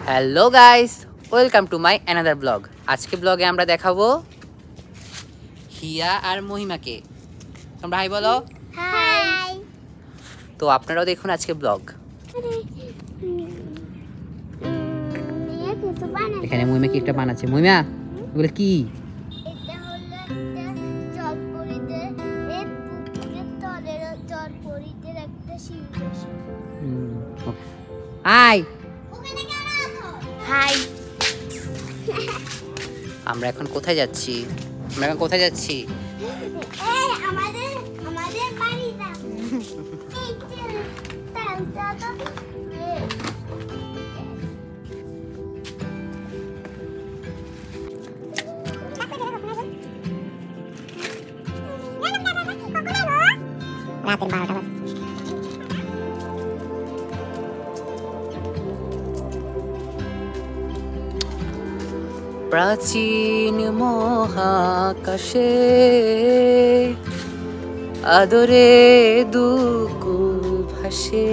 Hello guys, welcome to my another blog. আজকে ব্লগে আমরা দেখাবো হিয়া আর মহিমাকে। তোমরা হাই বলো। হাই। তো আপনারাও দেখুন আজকে ব্লগ। এখানে মহিমা কি একটা বানাচ্ছে। মহিমা এগুলো কি? এটা হলো একটা জলপরীদের পুকুরের তলের জলপরীদের একটা সিংহাসন। হাই। হাই। আমরা এখন কোথায় যাচ্ছি? আমাদের বাড়ি না। রাতের 12টা বাজে। প্রাচীন মহাকাশে আদরে দুকুল ভাসে,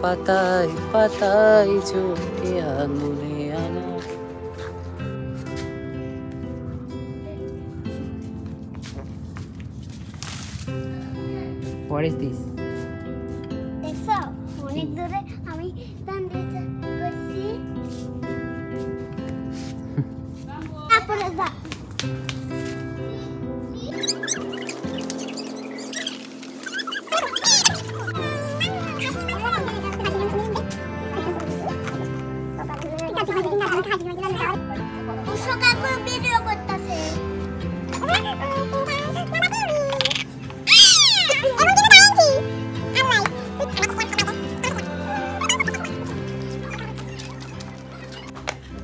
পাতায় পাতায় জোটে আঙুলে আনা। What is this? দেখছো অনেক দূরে আমি দাঁড়িয়ে করছি। তারপরে যা ভিডিও করতেছে।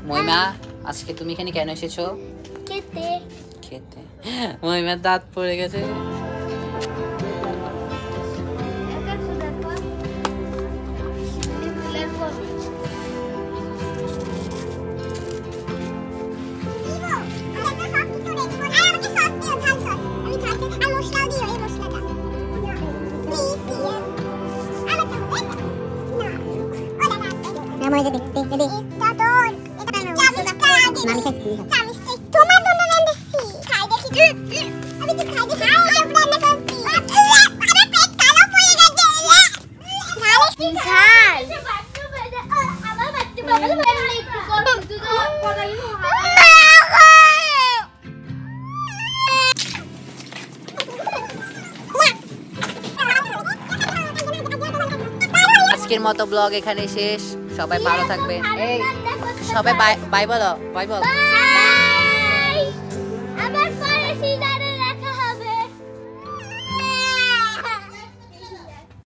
মহিমা, আজকে তুমি এখানে কেন এসেছো? খেতে খেতে। মহিমার দাঁত পড়ে গেছে। আজকের মতো ব্লগ এখানে শেষ। সবাই ভালো থাকবেন। এই সবাই বাই বলো, বাই বল।